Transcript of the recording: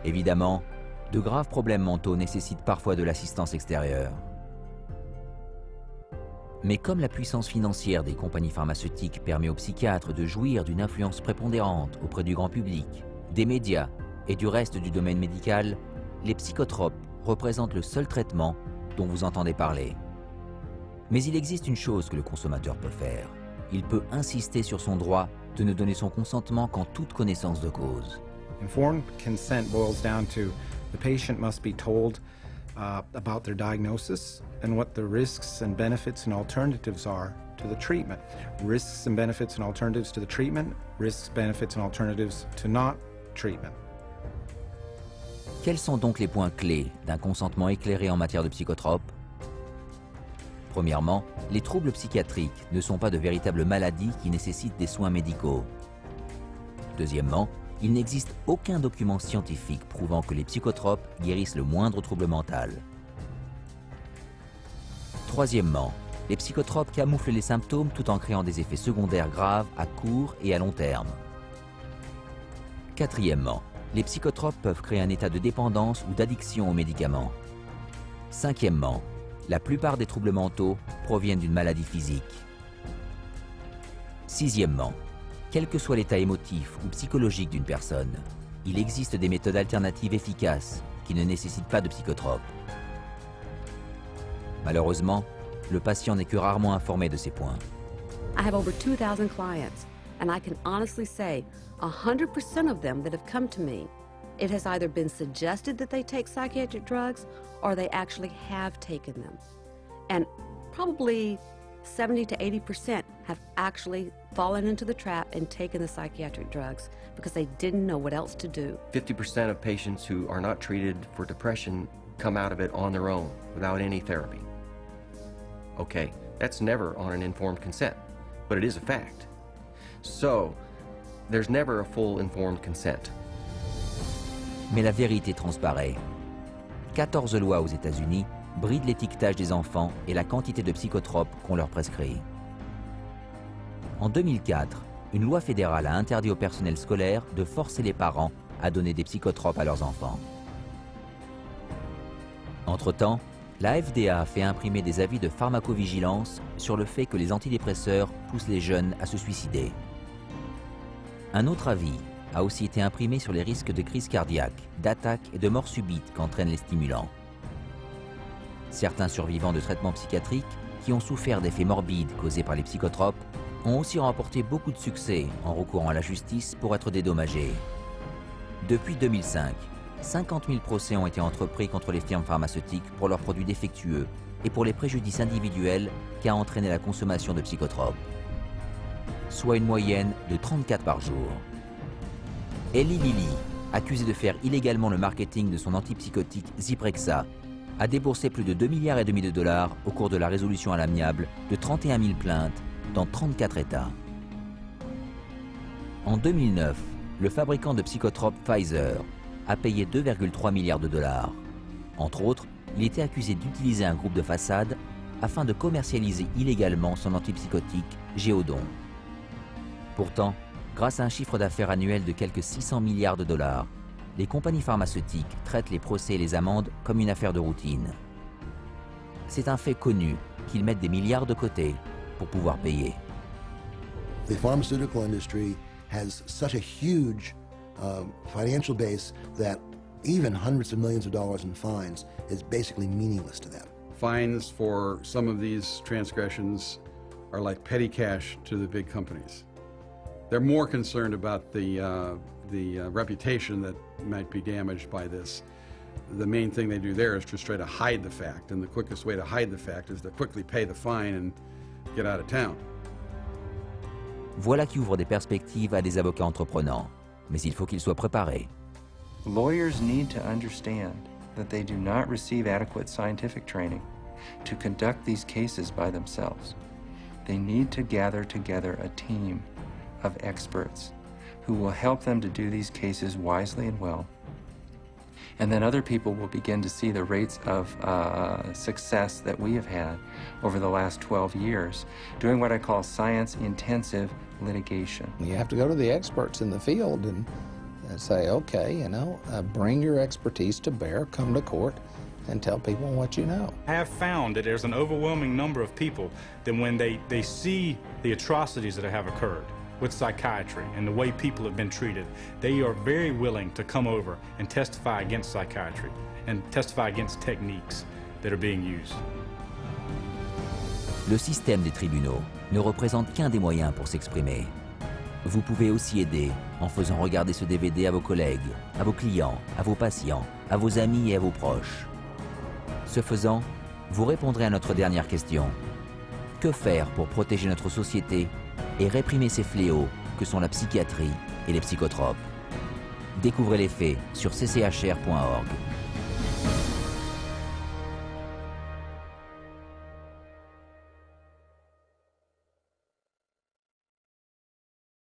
Évidemment, de graves problèmes mentaux nécessitent parfois de l'assistance extérieure. Mais comme la puissance financière des compagnies pharmaceutiques permet aux psychiatres de jouir d'une influence prépondérante auprès du grand public, des médias et du reste du domaine médical, les psychotropes représentent le seul traitement dont vous entendez parler. Mais il existe une chose que le consommateur peut faire. Il peut insister sur son droit de ne donner son consentement qu'en toute connaissance de cause. Informed consent boils down to the patient must be told about their diagnosis and what the risks and benefits and alternatives are to the treatment. Risks and benefits and alternatives to the treatment, risks, benefits and alternatives to not treatment. Quels sont donc les points clés d'un consentement éclairé en matière de psychotropes? Premièrement, les troubles psychiatriques ne sont pas de véritables maladies qui nécessitent des soins médicaux. Deuxièmement, il n'existe aucun document scientifique prouvant que les psychotropes guérissent le moindre trouble mental. Troisièmement, les psychotropes camouflent les symptômes tout en créant des effets secondaires graves à court et à long terme. Quatrièmement, les psychotropes peuvent créer un état de dépendance ou d'addiction aux médicaments. Cinquièmement, la plupart des troubles mentaux proviennent d'une maladie physique. Sixièmement, quel que soit l'état émotif ou psychologique d'une personne, il existe des méthodes alternatives efficaces qui ne nécessitent pas de psychotropes. Malheureusement, le patient n'est que rarement informé de ces points. I have over 2,000 clients, and I can honestly say 100% of them that have come to me, it has either been suggested that they take psychiatric drugs or they actually have taken them. And probably 70 to 80% have actually fallen into the trap and taken the psychiatric drugs because they didn't know what else to do. 50% of patients who are not treated for depression come out of it on their own without any therapy. Okay, that's never on an informed consent, but it is a fact. So, there's never a full informed consent. Mais la vérité transparaît. 14 lois aux États-Unis brident l'étiquetage des enfants et la quantité de psychotropes qu'on leur prescrit. En 2004, une loi fédérale a interdit au personnel scolaire de forcer les parents à donner des psychotropes à leurs enfants. Entre-temps, la FDA a fait imprimer des avis de pharmacovigilance sur le fait que les antidépresseurs poussent les jeunes à se suicider. Un autre avis a aussi été imprimé sur les risques de crise cardiaque, d'attaque et de mort subite qu'entraînent les stimulants. Certains survivants de traitements psychiatriques qui ont souffert d'effets morbides causés par les psychotropes ont aussi remporté beaucoup de succès en recourant à la justice pour être dédommagés. Depuis 2005, 50 000 procès ont été entrepris contre les firmes pharmaceutiques pour leurs produits défectueux et pour les préjudices individuels qu'a entraîné la consommation de psychotropes, soit une moyenne de 34 par jour. Eli Lilly, accusé de faire illégalement le marketing de son antipsychotique Zyprexa, a déboursé plus de 2,5 milliards de dollars au cours de la résolution à l'amiable de 31 000 plaintes dans 34 États. En 2009, le fabricant de psychotropes Pfizer a payé 2,3 milliards de dollars. Entre autres, il était accusé d'utiliser un groupe de façade afin de commercialiser illégalement son antipsychotique Géodon. Pourtant, grâce à un chiffre d'affaires annuel de quelques 600 milliards de dollars, les compagnies pharmaceutiques traitent les procès et les amendes comme une affaire de routine. C'est un fait connu qu'ils mettent des milliards de côté pour pouvoir payer. The pharmaceutical industry has such a huge financial base that even hundreds of millions of dollars in fines is basically meaningless to them. Fines for some of these transgressions are like petty cash to the big companies. They're more concerned about the reputation that might be damaged by this. The main thing they do there is just try to hide the fact, and the quickest way to hide the fact is to quickly pay the fine and get out of town. Voilà qui ouvre des perspectives à des avocats entreprenants, mais il faut qu'ils soient préparés. Lawyers need to understand that they do not receive adequate scientific training to conduct these cases by themselves. They need to gather together a team of experts who will help them to do these cases wisely and well. And then other people will begin to see the rates of success that we have had over the last 12 years, doing what I call science-intensive litigation. You have to go to the experts in the field and say, okay, you know, bring your expertise to bear, come to court, and tell people what you know. I have found that there's an overwhelming number of people that when they see the atrocities that have occurred with psychiatry and the way people have been treated, they are very willing to come over and testify against psychiatry and testify against techniques that are being used. Le système des tribunaux ne représente qu'un des moyens pour s'exprimer. Vous pouvez aussi aider en faisant regarder ce DVD à vos collègues, à vos clients, à vos patients, à vos amis et à vos proches. Ce faisant, vous répondrez à notre dernière question. Que faire pour protéger notre société et réprimer ces fléaux que sont la psychiatrie et les psychotropes? Découvrez les faits sur cchr.org.